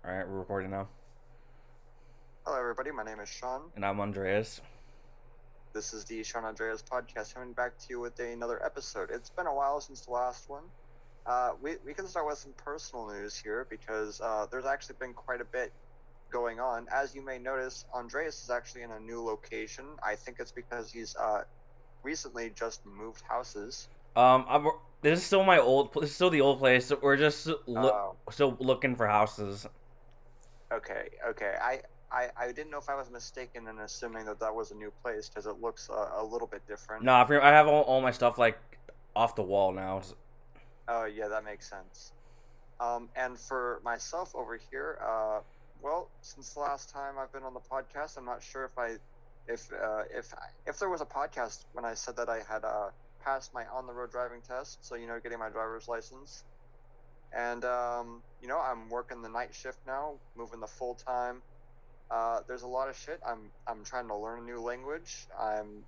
Alright, we're recording now. Hello, everybody. My name is Sean. And I'm Andreas. This is the Sean Andreas podcast, coming back to you with another episode. It's been a while since the last one. We can start with some personal news here because there's actually been quite a bit going on. As you may notice, Andreas is actually in a new location. I think it's because he's recently just moved houses. This is still my old. This is still the old place. We're just Uh, still looking for houses. okay. I didn't know if I was mistaken in assuming that that was a new place because it looks a little bit different. No, I have all my stuff like off the wall now. Oh, yeah, that makes sense. And for myself over here, well, since the last time I've been on the podcast, I'm not sure if there was a podcast when I said that I had passed my on the road driving test, so getting my driver's license, and I'm working the night shift now, moving the full time. There's a lot of shit. I'm trying to learn a new language. I'm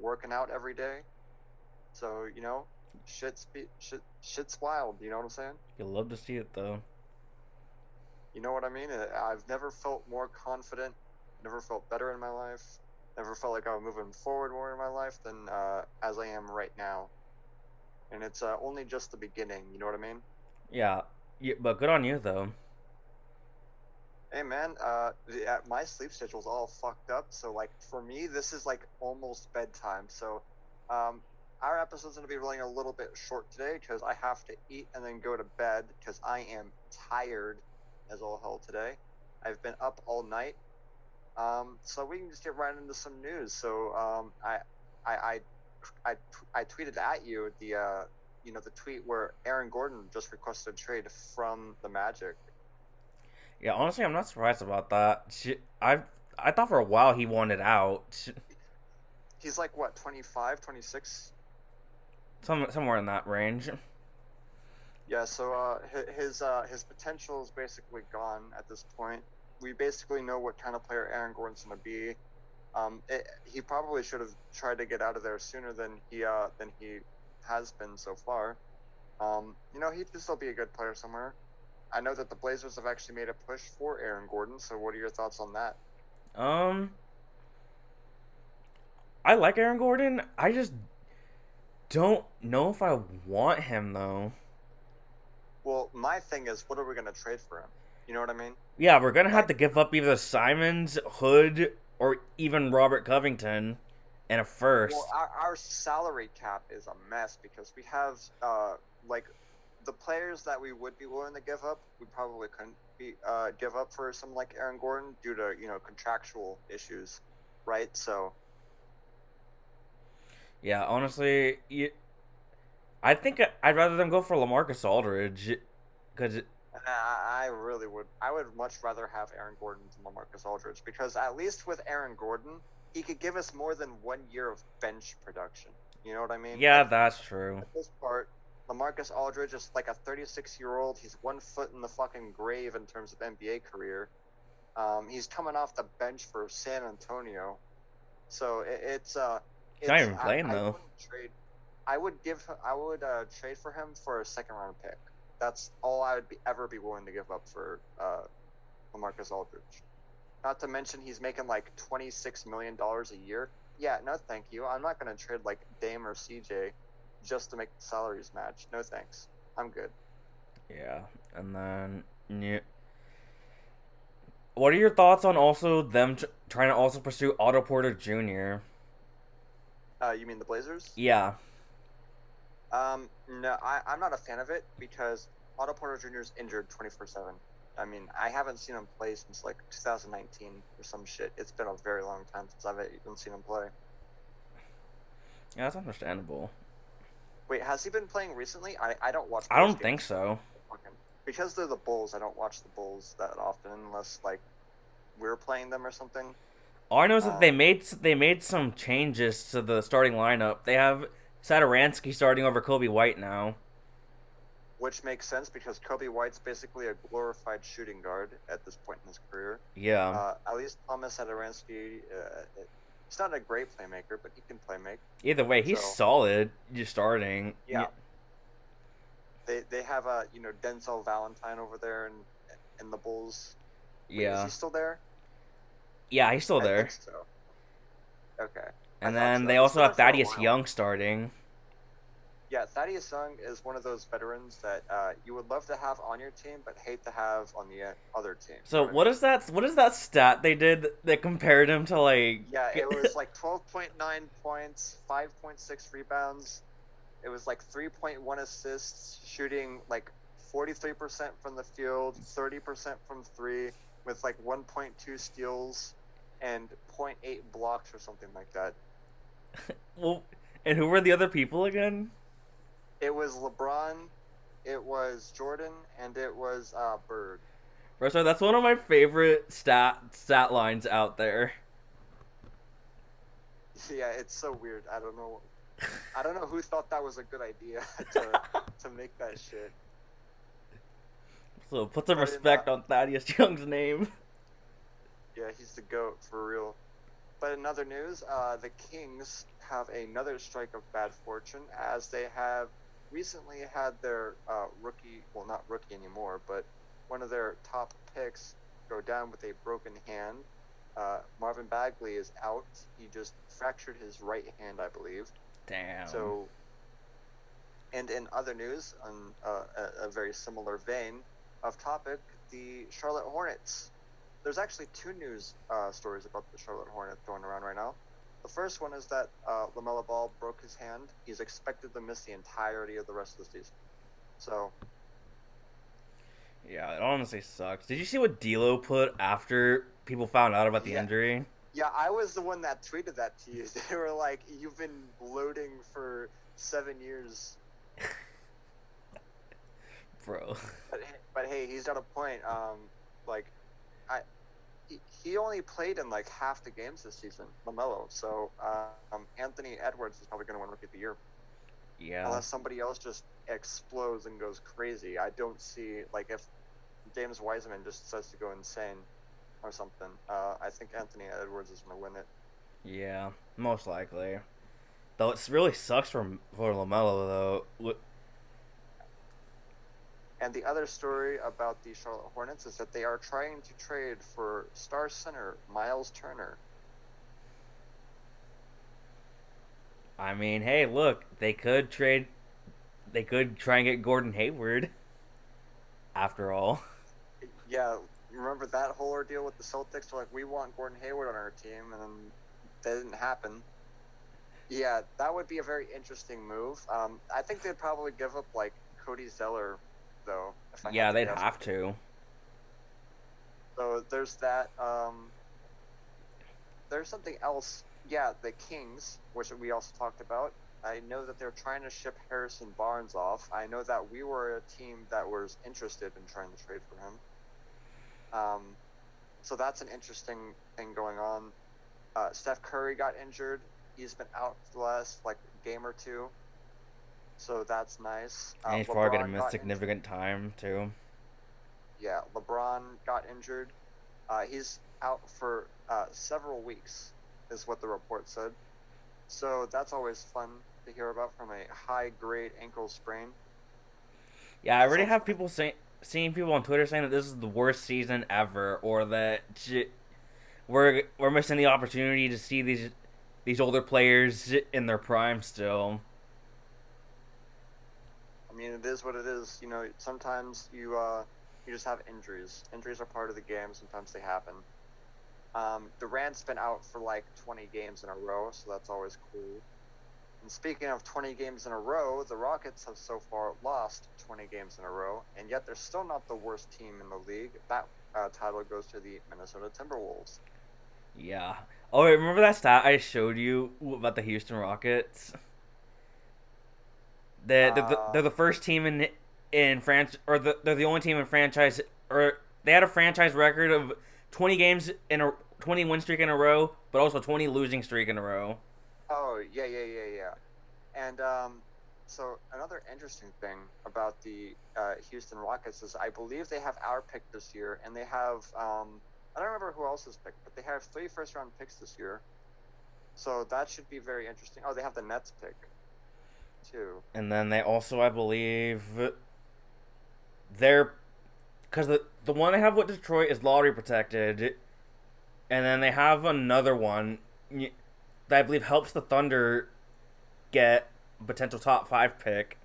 working out every day, so shit's wild. You know what I'm saying? You'll love to see it though. You know what I mean? I've never felt more confident, never felt better in my life, never felt like I was moving forward more in my life than as I am right now. And it's only just the beginning, you know what I mean? Yeah, but good on you though. Hey man, my sleep schedule's all fucked up, so like for me, this is like almost bedtime. So, um, our episode's gonna be running a little bit short today because I have to eat and then go to bed because I am tired as all hell today. I've been up all night. So we can just get right into some news. So I, I, I tweeted at you the tweet where Aaron Gordon just requested a trade from the Magic. Yeah, honestly, I'm not surprised about that. I thought for a while he wanted out. He's like what, 25, 26? Somewhere in that range. Yeah. So his potential is basically gone at this point. We basically know what kind of player Aaron Gordon's going to be. He probably should have tried to get out of there sooner than he has been so far. He could still be a good player somewhere. I know that the Blazers have actually made a push for Aaron Gordon. So what are your thoughts on that? Um, I like Aaron Gordon. I just don't know if I want him though. Well, my thing is, what are we going to trade for him? You know what I mean? Yeah, we're gonna have Like, to give up either Simons, Hood, or even Robert Covington, and a well, first. our salary cap is a mess because we have like the players that we would be willing to give up, we probably couldn't be give up for someone like Aaron Gordon due to contractual issues, right? So Yeah, honestly, I think I'd rather them go for LaMarcus Aldridge, because I really would. I would much rather have Aaron Gordon than LaMarcus Aldridge because at least with Aaron Gordon, he could give us more than 1 year of bench production. You know what I mean? yeah, Like that's true. at this part, LaMarcus Aldridge is like a 36-year-old. He's 1 foot in the fucking grave in terms of NBA career. He's coming off the bench for San Antonio, so He's not it's even playing I though. wouldn't trade. I would trade for him for a second round pick. That's all I would ever be willing to give up for LaMarcus Aldridge. Not to mention he's making like $26 million a year. Yeah, no, thank you. I'm not gonna trade like Dame or CJ just to make the salaries match. No thanks. I'm good. Yeah, and then yeah. What are your thoughts on also them trying to also pursue Otto Porter Jr.? You mean the Blazers? Yeah, No, I'm not a fan of it because Otto Porter Jr. is injured 24/7. I mean, I haven't seen him play since like 2019 or some shit. It's been a very long time since I've even seen him play. yeah, that's understandable. Wait, has he been playing recently? I don't watch I Bulls don't think games. so. Okay. Because they're the Bulls, I don't watch the Bulls that often unless like we're playing them or something. All I know is that Um, they made some changes to the starting lineup. They have Sadaransky starting over Kobe White now. which makes sense because Kobe White's basically a glorified shooting guard at this point in his career. Yeah. At least Thomas Sadaransky, he's not a great playmaker, but he can play make. Either way, he's So solid. Just starting. yeah, they have a Denzel Valentine over there, and in the Bulls. Wait, is Yeah. he still there? Yeah, he's still I think there. so. Okay, I And thought then so. they He's also been there have for a Thaddeus while. Young starting. Yeah, Thaddeus Young is one of those veterans that you would love to have on your team, but hate to have on the other team. You know So what I mean? what is that stat they did that compared him to like Yeah, it was like 12.9 points, 5.6 rebounds. It was like 3.1 assists, shooting like 43% from the field, 30% from three, with like 1.2 steals and zero point 0.8 blocks or something like that. well, and who were the other people again? It was LeBron, it was Jordan, and it was Bird. Bro, so that's one of my favorite stat lines out there. Yeah, it's so weird. I don't know. I don't know who thought that was a good idea to make that shit. So put some But in respect on Thaddeus Young's name. yeah, he's the goat for real. But in other news, the Kings have another strike of bad fortune as they have recently had their rookie, well, not rookie anymore, but one of their top picks go down with a broken hand. Marvin Bagley is out. He just fractured his right hand, I believe. Damn. So, and in other news, on a very similar vein of topic, the Charlotte Hornets. There's actually two news stories about the Charlotte Hornets going around right now. The first one is that LaMelo Ball broke his hand. He's expected to miss the entirety of the rest of the season. So, Yeah, it honestly sucks. Did you see what D'Lo put after people found out about the yeah, injury? yeah, I was the one that tweeted that to you. They were like, "You've been bloating for 7 years." Bro. But hey, he's got a point. Like I he only played in like half the games this season, LaMelo. So Anthony Edwards is probably going to win Rookie of the Year Yeah. unless somebody else just explodes and goes crazy. I don't see like if James Wiseman just decides to go insane or something. I think Anthony Edwards is going to win it. Yeah. Most likely. Though it really sucks for Lamelo though. And the other story about the Charlotte Hornets is that they are trying to trade for star center Miles Turner. I mean, hey, look, they could trade. They could try and get Gordon Hayward. After all. Yeah, remember that whole ordeal with the Celtics? They're like, we want Gordon Hayward on our team, and then that didn't happen. Yeah, that would be a very interesting move. I think they'd probably give up like Cody Zeller, though, if I had Yeah, to they'd guess. have to. So there's that. There's something else. Yeah, the Kings, which we also talked about. I know that they're trying to ship Harrison Barnes off. I know that we were a team that was interested in trying to trade for him. So that's an interesting thing going on. Steph Curry got injured. He's been out for the last like game or two, so that's nice. And he's probably gonna LeBron miss got injured. significant time too. Yeah, LeBron got injured. He's out for several weeks, is what the report said. So that's always fun to hear about from a high-grade ankle sprain. Yeah, I That's already always have fun. seeing people on Twitter saying that this is the worst season ever, or that we're missing the opportunity to see these older players in their prime still. I mean, it is what it is. You know, sometimes you just have injuries. Injuries are part of the game. Sometimes they happen. Durant's been out for like 20 games in a row, so that's always cool. And speaking of 20 games in a row, the Rockets have so far lost 20 games in a row, and yet they're still not the worst team in the league. That title goes to the Minnesota Timberwolves. Yeah. Oh, wait, remember that stat I showed you about the Houston Rockets? They're the Um, first team in France, or they're the only team in franchise, or they had a franchise record of 20 games in a 20 win streak in a row, but also 20 losing streak in a row. oh, yeah, yeah, yeah, yeah. And so another interesting thing about the Houston Rockets is I believe they have our pick this year, and they have I don't remember who else's pick, but they have 3 first-round picks this year. So that should be very interesting. Oh, they have the Nets pick too. And then they also, I believe, they're because the one they have with Detroit is lottery protected, and then they have another one that I believe helps the Thunder get a potential top five pick.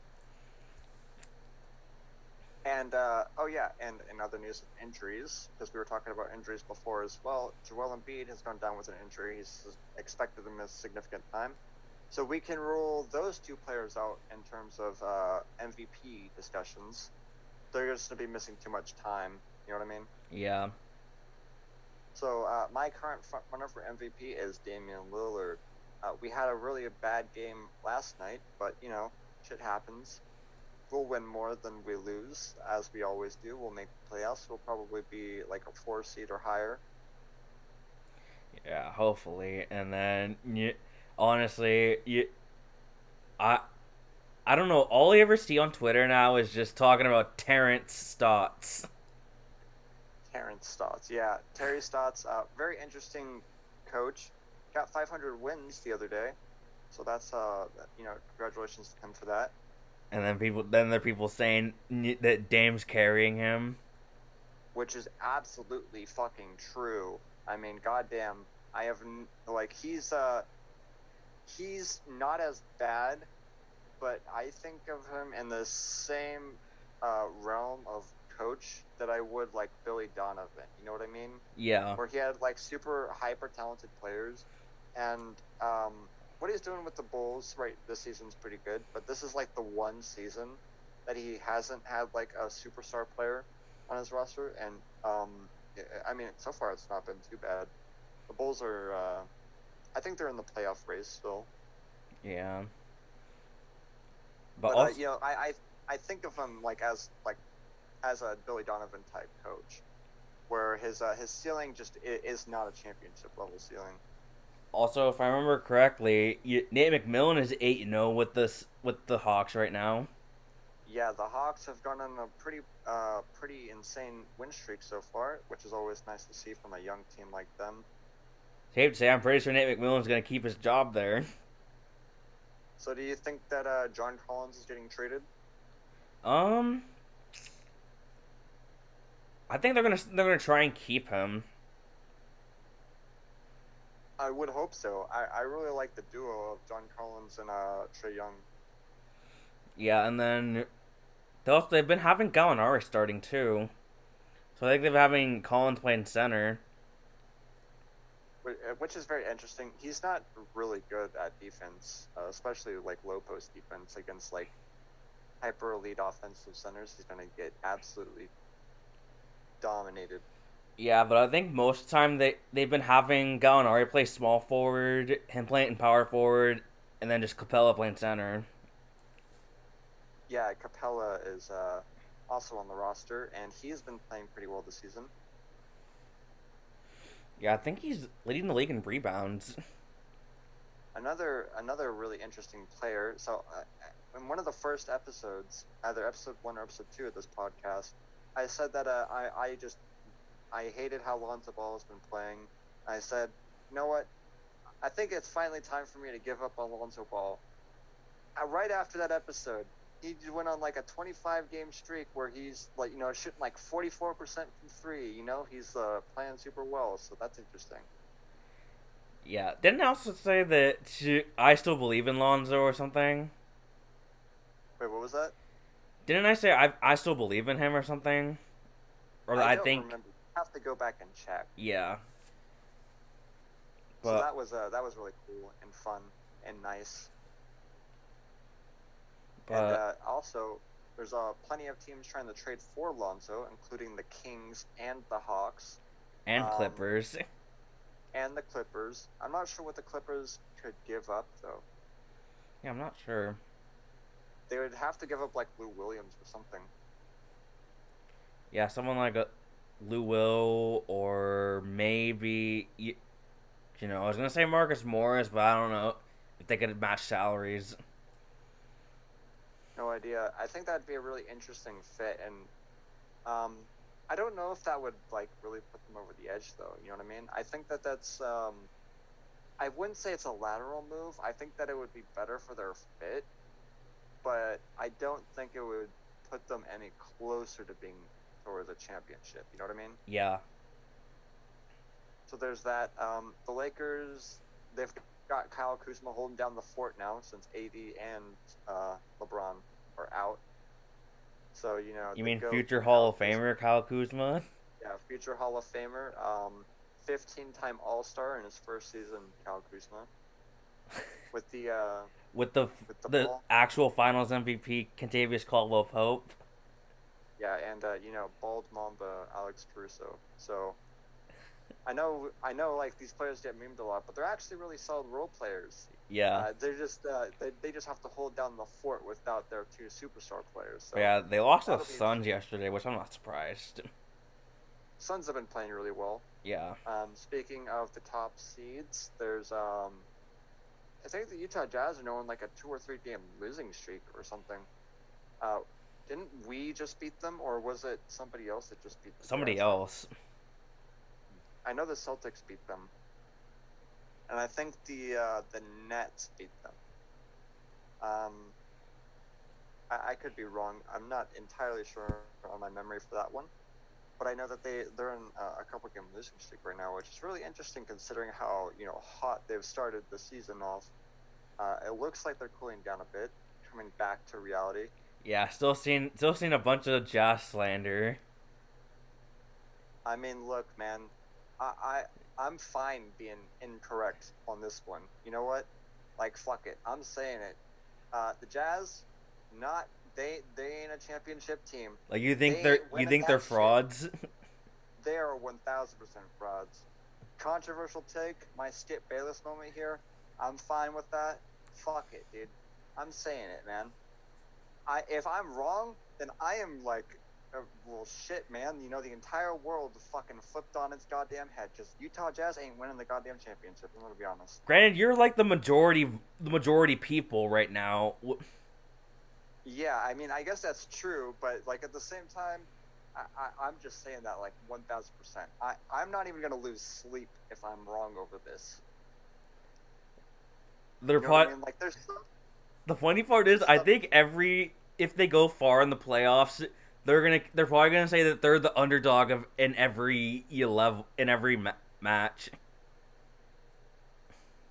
And oh yeah, and in other news of injuries, because we were talking about injuries before as well, Joel Embiid has gone down with an injury. He's expected to miss significant time. So we can rule those two players out in terms of MVP discussions. They're just going to be missing too much time. You know what I mean? Yeah. So my current front runner for MVP is Damian Lillard. We had a really bad game last night, but shit happens. We'll win more than we lose, as we always do. We'll make the playoffs. We'll probably be like a 4 seed or higher. Yeah, hopefully. And then, honestly, I I don't know. All I ever see on Twitter now is just talking about Terrence Stotts. Terrence Stotts, yeah, Terry Stotts, very interesting coach. Got 500 wins the other day, so that's congratulations to him for that. And then there are people saying that Dame's carrying him. Which is absolutely fucking true. I mean, goddamn, I have like he's not as bad, but I think of him in the same realm of coach that I would like Billy Donovan. You know what I mean? Yeah. Where he had like super hyper talented players, and what he's doing with the Bulls right this season's pretty good. But this is like the one season that he hasn't had like a superstar player on his roster, and I mean, so far it's not been too bad. The Bulls are, I think they're in the playoff race still. Yeah. But But also, I think of him as a Billy Donovan type coach, where his ceiling just is not a championship level ceiling. if I remember correctly, Nate McMillan is 8-0 with the Hawks right now. Yeah, the Hawks have gone on a pretty insane win streak so far, which is always nice to see from a young team like them. Safe to say, I'm pretty sure Nate McMillan's gonna keep his job there. So, do you think that John Collins is getting traded? Um, I think they're gonna try and keep him. I would hope so. I really like the duo of John Collins and Trae Young. Yeah, and then they've been having Gallinari starting too. So I think they've been having Collins playing center. Which is very interesting. He's not really good at defense, especially like low post defense against like hyper elite offensive centers. He's gonna get absolutely dominated. Yeah, but I think most of the time they've been having Gallinari play small forward, him playing power forward, and then just Capella playing center. Yeah, Capella is also on the roster, and he's been playing pretty well this season. Yeah, I think he's leading the league in rebounds. Another really interesting player. So in one of the first episodes, either episode 1 or episode 2 of this podcast, I said that I hated how Lonzo Ball has been playing. I said, you know what? I think it's finally time for me to give up on Lonzo Ball. Right after that episode, he went on like a 25-game streak where he's like, shooting like 44% from three. He's playing super well, so that's interesting. Yeah, didn't I also say that I still believe in Lonzo or something? Wait, what was that? Didn't I say I still believe in him or something? Or I I don't think remember. I have to go back and check. yeah, So but that was really cool and fun and nice. And but also, there's plenty of teams trying to trade for Lonzo, including the Kings and the Hawks, and um, Clippers. and the Clippers. I'm not sure what the Clippers could give up though. Yeah, I'm not sure. They would have to give up like Lou Williams or something. Yeah, someone like a Lou Will or maybe I was gonna say Marcus Morris, but I don't know if they could match salaries. No idea. I think that'd be a really interesting fit, and um, I don't know if that would like really put them over the edge though. You know what I mean? I think that's I wouldn't say it's a lateral move. I think that it would be better for their fit, but I don't think it would put them any closer to being towards a championship. You know what I mean? Yeah. So there's that. The Lakers, they've got Kyle Kuzma holding down the fort now since AD and LeBron are out. So You the mean GOAT future Hall Kyle of Kuzma, Famer Kyle Kuzma? yeah, future Hall of Famer, 15-time All-Star in his first season, Kyle Kuzma, with the With the with the the ball, actual Finals MVP, Contavious Caldwell Pope. yeah, and bald Mamba Alex Caruso. So I know, like these players get memed a lot, but they're actually really solid role players. Yeah. They're just they just have to hold down the fort without their two superstar players. But So yeah, they lost to the that'll be Suns yesterday, which I'm not surprised. Suns have been playing really well. Yeah. Speaking of the top seeds, there's I think the Utah Jazz are on like a 2 or 3 game losing streak or something. Uh, didn't we just beat them, or was it somebody else that just beat the Somebody Jazz? else. I know the Celtics beat them, and I think the Nets beat them. Um, I could be wrong. I'm not entirely sure on my memory for that one, but I know that they're in a couple game losing streak right now, which is really interesting considering how hot they've started the season off. It looks like they're cooling down a bit, coming back to reality. Yeah, still seeing a bunch of Jazz slander. I mean, look, man, I'm fine being incorrect on this one. You know what? Like, fuck it. I'm saying it. The Jazz, not they ain't a championship team. Like you They think they're ain't you winning think they're that shit. frauds? They are 1,000% frauds. Controversial take, my Skip Bayless moment here. I'm fine with that. Fuck it, dude. I'm saying it, man. If I'm wrong, then I am like, well, shit, man. The entire world fucking flipped on its goddamn head because Utah Jazz ain't winning the goddamn championship. I'm gonna be honest. Granted, you're like the majority people right now. Yeah, I mean, I guess that's true, but like at the same time, I'm just saying that like 1,000%. I'm not even gonna lose sleep if I'm wrong over this. They're You know what I probably mean? Like The funny part is, there's I stuff. think if they go far in the playoffs, they're probably gonna say that they're the underdog of in every level in every match.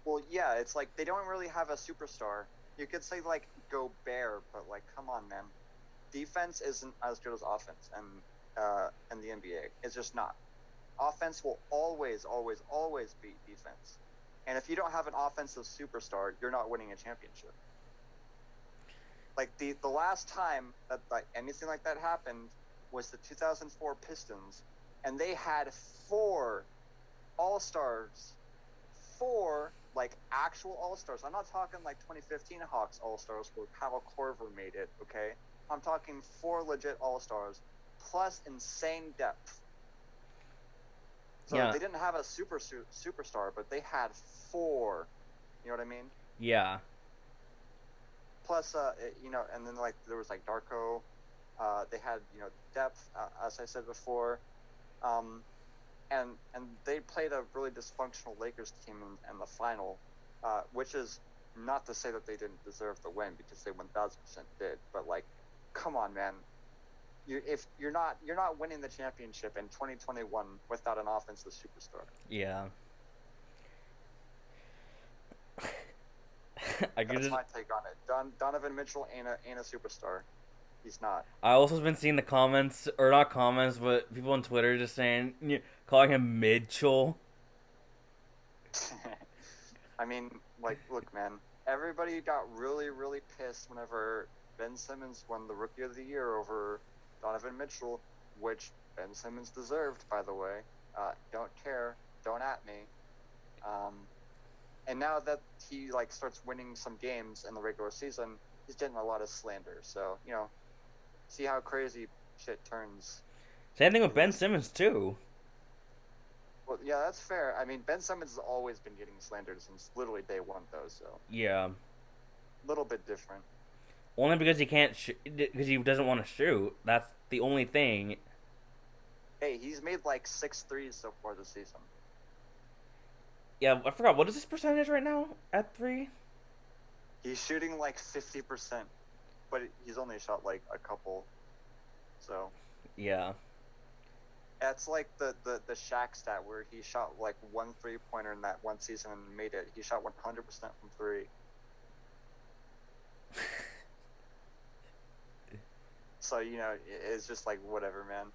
Well, yeah, it's like they don't really have a superstar. You could say like go Bear, but like come on, man. Defense isn't as good as offense, and in the NBA, it's just not. Offense will always, always, always beat defense. And if you don't have an offensive superstar, you're not winning a championship. Like the last time that like anything like that happened was the 2004 Pistons, and they had 4 All-Stars, 4 like actual All-Stars. I'm not talking like 2015 Hawks All-Stars where Kyle Korver made it. Okay, I'm talking 4 legit All-Stars plus insane depth. So Yeah, they didn't have a superstar, but they had 4. You know what I mean? yeah, Plus, and then like there was like Darko. They had depth, as I said before, and they played a really dysfunctional Lakers team in the final, which is not to say that they didn't deserve the win because they 1,000% did. But like, come on, man. If you're not winning the championship in 2021 without an offensive superstar. yeah. I could That's just. my take on it. Donovan Mitchell ain't a superstar. He's not. I also been seeing the comments, or not comments, but people on Twitter just saying, calling him Mitchell. I mean, like, look, man. Everybody got really, really pissed whenever Ben Simmons won the Rookie of the Year over Donovan Mitchell, which Ben Simmons deserved, by the way. Don't care. Don't at me. Um, and now that he like starts winning some games in the regular season, he's getting a lot of slander. So see how crazy shit turns Same thing with in Ben this. Simmons too. Well, yeah, that's fair. I mean, Ben Simmons has always been getting slandered since literally day one, though. So Yeah, a little bit different. only because he can't because he doesn't want to shoot. That's the only thing. Hey, he's made like 6 threes so far this season. Yeah, I forgot what is his percentage right now at 3. He's shooting like 50%, but he's only shot like a couple. So Yeah. That's like the Shaq stat where he shot like one 3-pointer in that one season and made it. He shot 100% from three. So it's just like whatever, man.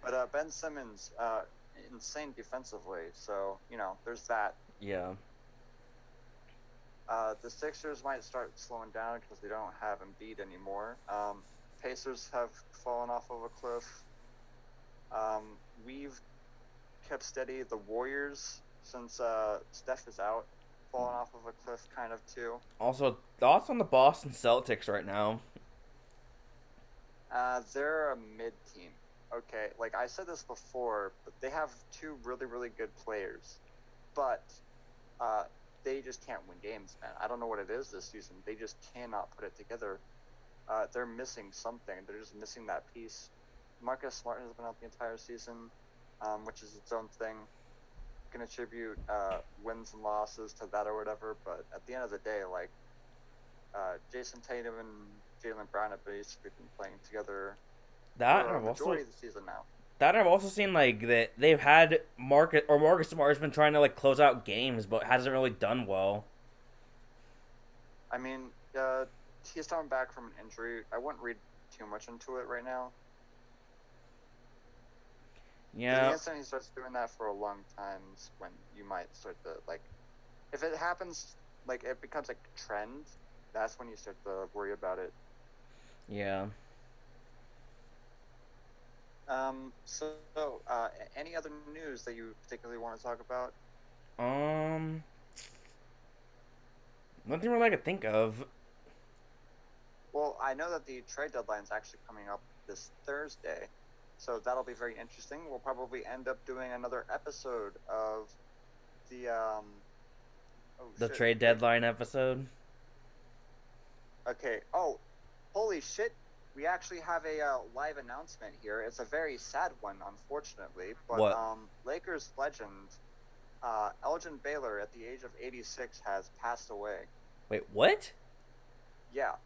But Ben Simmons, insane defensively. So there's that. Yeah. The Sixers might start slowing down because they don't have Embiid anymore. Pacers have fallen off of a cliff. We've kept steady. The Warriors, since Steph is out, fallen off of a cliff kind of too. Also, thoughts on the Boston Celtics right now? They're a mid team. Okay, like I said this before, but they have two really, really good players, but uh, they just can't win games, man. I don't know what it is this season. They just cannot put it together. They're missing something. They're just missing that piece. Marcus Smart has been out the entire season, which is its own thing. Can attribute wins and losses to that or whatever, but at the end of the day, like Jason Tatum and Jaylen Brown have basically been playing together That and for a I've also majority of the season now. that I've also seen like that they've had Marcus Smart's been trying to like close out games, but hasn't really done well. I mean, he's coming back from an injury. I wouldn't read too much into it right now. Yeah. The instant he starts doing that for a long time is when you might start to like, if it happens, like it becomes like a trend, that's when you start to worry about it. Yeah. So, any other news that you particularly want to talk about? Um. Nothing really I could think of. Well, I know that the trade deadline is actually coming up this Thursday, so that'll be very interesting. We'll probably end up doing another episode of the The trade deadline episode. Okay. Oh, holy shit! We actually have a live announcement here. It's a very sad one, unfortunately. But What? Lakers legend Elgin Baylor, at the age of 86, has passed away. Wait, what? Yeah.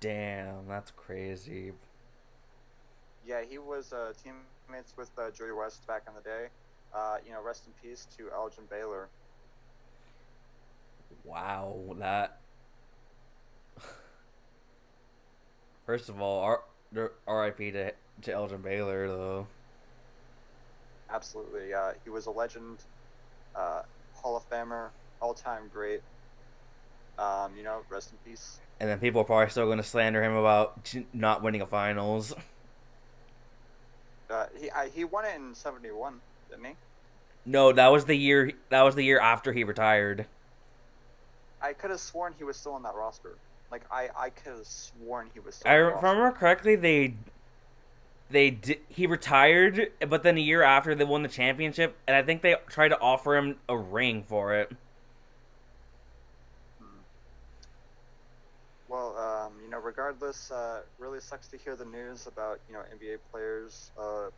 Damn, that's crazy. Yeah, he was teammates with Jerry West back in the day. Rest in peace to Elgin Baylor. Wow, that. First of all, R.I.P. to Elgin Baylor though. Absolutely. He was a legend, Hall of Famer, all-time great. Rest in peace. And then people are probably still going to slander him about not winning a finals. He won it in '71, didn't he? No, that was the year. That was the year after he retired. I could have sworn he was still on that roster. Like I could have sworn he was still I on the roster. remember correctly. He retired, but then a year after they won the championship, and I think they tried to offer him a ring for it. Well, regardless, really sucks to hear the news about NBA players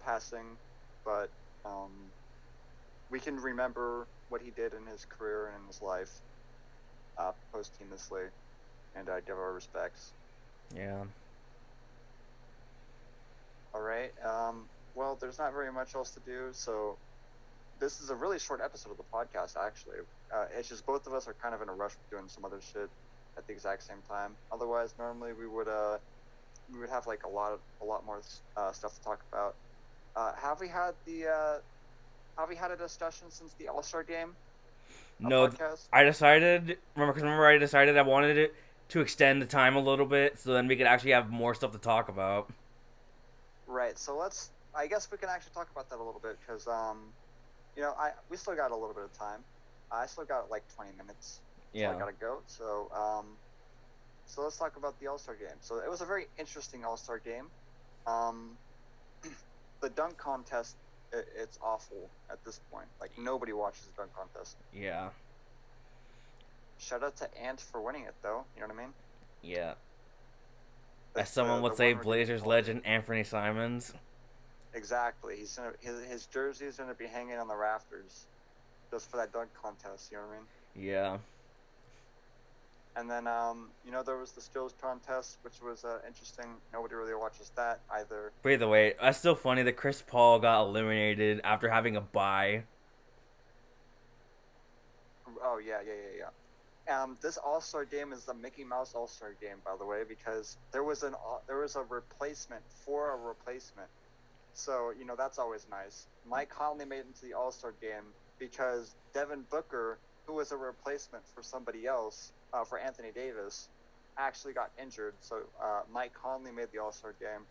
passing, but we can remember what he did in his career and in his life posthumously, and give our respects. Yeah. All right. Well, there's not very much else to do, so this is a really short episode of the podcast. Actually, it's just both of us are kind of in a rush doing some other shit at the exact same time. Otherwise, normally we would have like a lot more stuff to talk about. Have we had a discussion since the All-Star game? No, I decided. Remember, I decided I wanted it to extend the time a little bit, so then we could actually have more stuff to talk about. Right. So I guess we can actually talk about that a little bit because we still got a little bit of time. I still got like 20 minutes. Yeah. So I gotta go. So let's talk about the All-Star game. So it was a very interesting All-Star game. The dunk contest, it's awful at this point. Like nobody watches the dunk contest. Yeah. Shout out to Ant for winning it, though. You know what I mean? Yeah. That's As someone would the say, one Blazers legend Anthony Simons. Exactly. His jersey is gonna be hanging on the rafters, just for that dunk contest. You know what I mean? Yeah. And then, there was the skills contest, which was interesting. Nobody really watches that either. By the way, that's still funny that Chris Paul got eliminated after having a bye. Oh yeah, yeah, yeah, yeah. This All Star game is the Mickey Mouse All Star game, by the way, because there was a replacement for a replacement. So that's always nice. Mike Conley made it into the All Star game because Devin Booker, who was a replacement for somebody else, for Anthony Davis, actually got injured. So Mike Conley made the All Star game.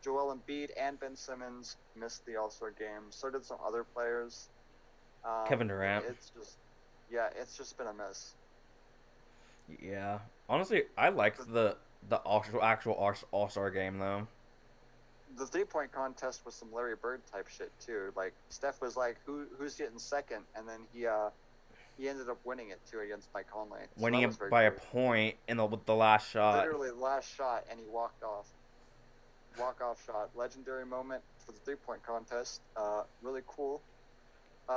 Joel Embiid and Ben Simmons missed the All Star game. So did some other players. Kevin Durant. It's just, yeah, it's just been a mess. Yeah. Honestly, I The, liked the actual All Star game though. the 3-point contest was some Larry Bird type shit too. Like Steph was like, who's getting second, and then he ended up winning it too against Mike Conley. So Winning that was it very by a great. point with the last shot. Literally last shot, and he walked off. Walk off shot, legendary moment for the 3-point contest. Really cool.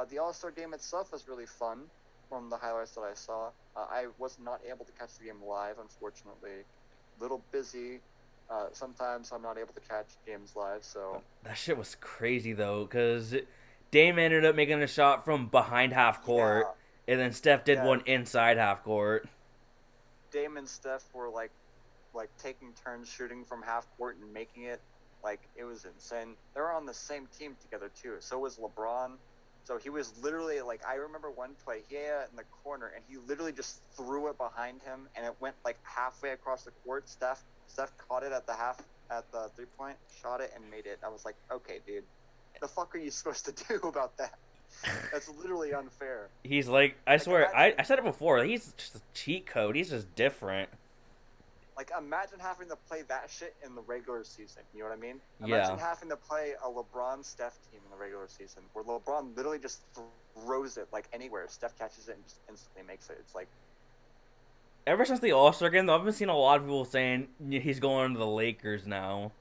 The All Star game itself was really fun. From the highlights that I saw, I was not able to catch the game live, unfortunately. Little busy. Sometimes I'm not able to catch games live, so That shit was crazy though, because Dame ended up making a shot from behind half yeah, court, and then Steph did yeah. one inside half court. Dame and Steph were like taking turns shooting from half court and making it. Like it was insane. They were on the same team together too. So was LeBron. So he was literally like, I remember one play he had it in the corner and he literally just threw it behind him and it went like halfway across the court. Steph caught it at the 3-point, shot it and made it. I was like, okay, dude, the fuck are you supposed to do about that? That's literally unfair. He's like, I Like swear, imagine I said it before. He's just a cheat code. He's just different. imagine having to play that shit in the regular season. You know what I mean? Yeah. Imagine having to play a LeBron Steph team in the regular season where LeBron literally just throws it like anywhere. Steph catches it and just instantly makes it. It's like, Ever since the All Star game, though, I've been seeing a lot of people saying he's going to the Lakers now.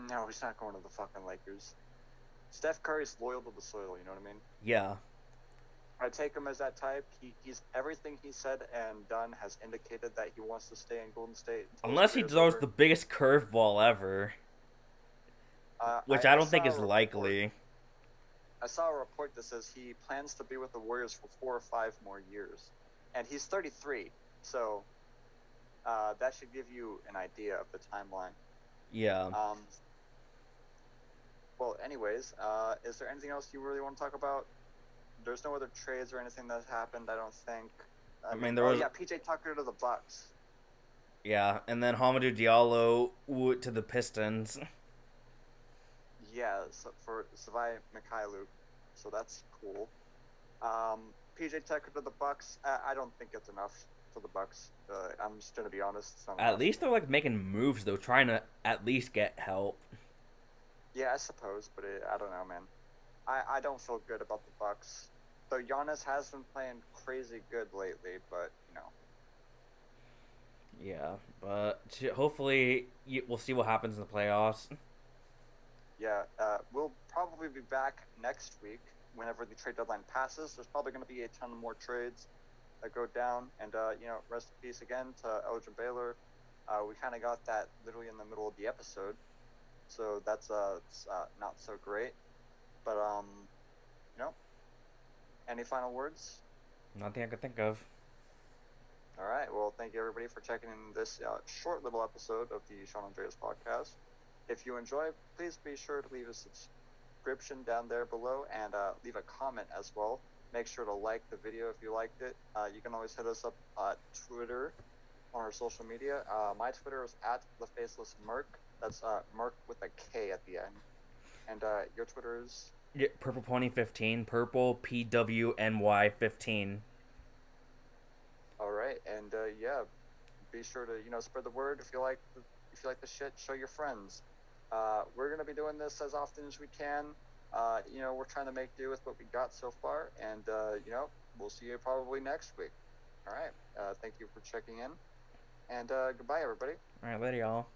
no, he's not going to the fucking Lakers. Steph Curry's loyal to the soil. You know what I mean? Yeah. I take him as that type. He's everything he said and done has indicated that he wants to stay in Golden State until his Unless he career is throws over. the biggest curveball ever, which I I don't think saw is a report. likely. I saw a report that says he plans to be with the Warriors for 4 or 5 more years, and he's 33. So that should give you an idea of the timeline. Yeah. Um, well, anyways, is there anything else you really want to talk about? There's no other trades or anything that happened, I don't think. I mean, Oh yeah, PJ Tucker to the Bucks. Yeah, and then Hamidou Diallo to the Pistons. Yeah, so for Savai Mikhailuk, so that's cool. Um, PJ Tucker to the Bucks. I don't think it's enough for the Bucks. I'm just gonna be honest. It's not At enough. least they're like making moves though, trying to at least get help. Yeah, I suppose, but I don't know, man. I don't feel good about the Bucks. Though Giannis has been playing crazy good lately, but Yeah, but hopefully we'll see what happens in the playoffs. yeah, we'll probably be back next week whenever the trade deadline passes. There's probably going to be a ton of more trades that go down, and rest in peace again to Elgin Baylor. We kind of got that literally in the middle of the episode, so that's it's, not so great. But you know, any final words? Nothing I could think of. All right. Well, thank you everybody for checking in this short little episode of the Sean Andreas podcast. If you enjoy, please be sure to leave a subscription down there below and leave a comment as well. Make sure to like the video if you liked it. You can always hit us up on Twitter on our social media. My Twitter is at @thefacelessmerc. That's Merc with a K at the end. And your Twitter is? Yeah, Purple Pony 15, Purple PWNY 15. All right. And yeah, be sure to spread the word if you like the shit. Show your friends. We're gonna be doing this as often as we can. We're trying to make do with what we got so far, and we'll see you probably next week. All right. Thank you for checking in, and goodbye, everybody. All right, later, y'all.